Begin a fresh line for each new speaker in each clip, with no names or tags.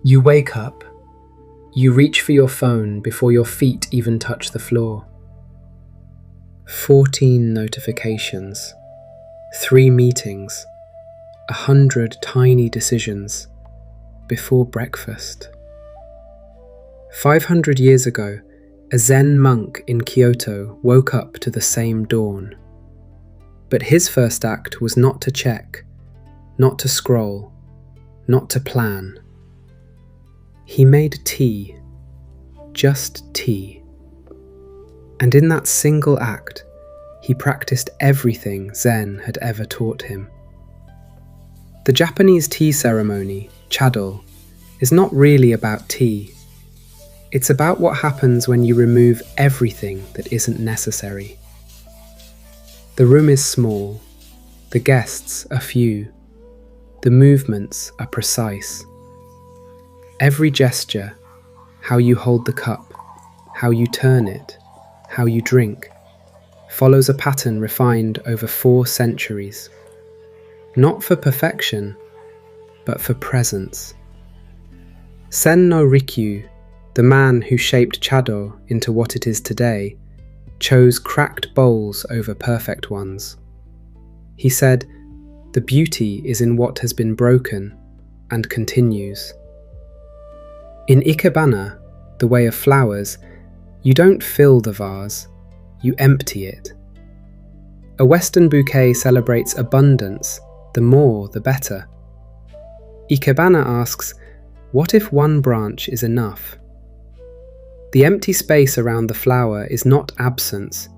You wake up. You reach for your phone before your feet even touch the floor. 14 notifications, 3 meetings, 100 tiny decisions before breakfast. 500 years ago, a Zen monk in Kyoto woke up to the same dawn. But his first act was not to check, not to scroll, not to plan. He made tea, just tea. And in that single act, he practiced everything Zen had ever taught him. The Japanese tea ceremony, Chadō, is not really about tea. It's about what happens when you remove everything that isn't necessary. The room is small, the guests are few, the movements are precise. Every gesture, how you hold the cup, how you turn it, how you drink, follows a pattern refined over 4 centuries. Not for perfection, but for presence. Sen no Rikyu, the man who shaped Chadō into what it is today, chose cracked bowls over perfect ones. He said, "The beauty is in what has been broken and continues." In Ikebana, the way of flowers, you don't fill the vase, you empty it. A Western bouquet celebrates abundance, the more the better. Ikebana asks, what if one branch is enough? The empty space around the flower is not absence.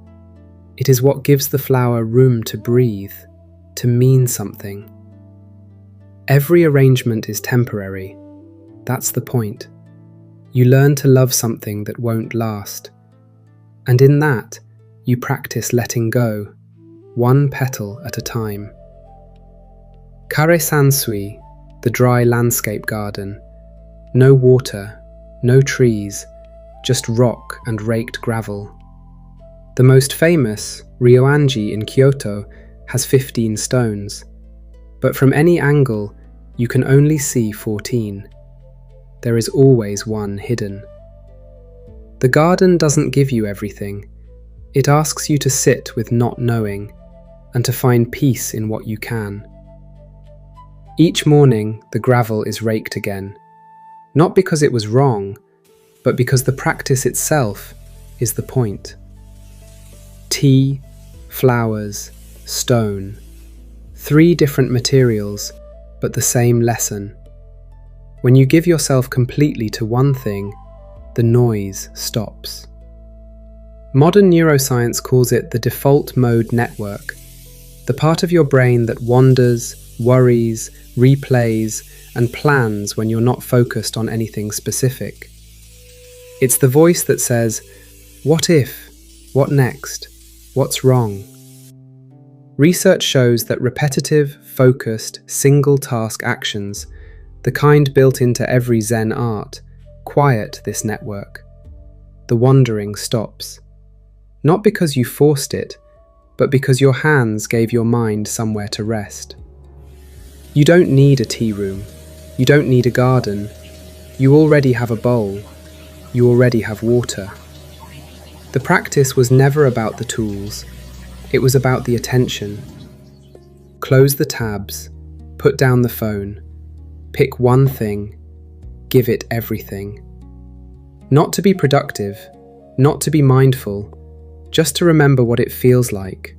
It is what gives the flower room to breathe, to mean something. Every arrangement is temporary. That's the point. You learn to love something that won't last. And in that, you practice letting go, one petal at a time. Karesansui, the dry landscape garden. No water, no trees, just rock and raked gravel. The most famous, Ryoanji in Kyoto, has 15 stones, but from any angle, you can only see 14. There is always one hidden. The garden doesn't give you everything. It asks you to sit with not knowing, and to find peace in what you can. Each morning, the gravel is raked again, not because it was wrong, but because the practice itself is the point. Tea, flowers, stone. 3 different materials, but the same lesson. When you give yourself completely to one thing, the noise stops. Modern neuroscience calls it the default mode network, the part of your brain that wanders, worries, replays, and plans when you're not focused on anything specific. It's the voice that says, what if? What next? What's wrong? Research shows that repetitive, focused, single-task actions, the kind built into every Zen art, quiet this network. The wandering stops. Not because you forced it, but because your hands gave your mind somewhere to rest. You don't need a tea room. You don't need a garden. You already have a bowl. You already have water. The practice was never about the tools. It was about the attention. Close the tabs. Put down the phone. Pick one thing, give it everything. Not to be productive, not to be mindful, just to remember what it feels like,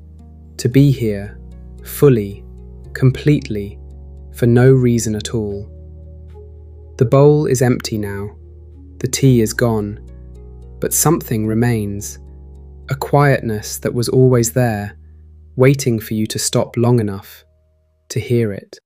to be here, fully, completely, for no reason at all. The bowl is empty now, the tea is gone, but something remains, a quietness that was always there, waiting for you to stop long enough to hear it.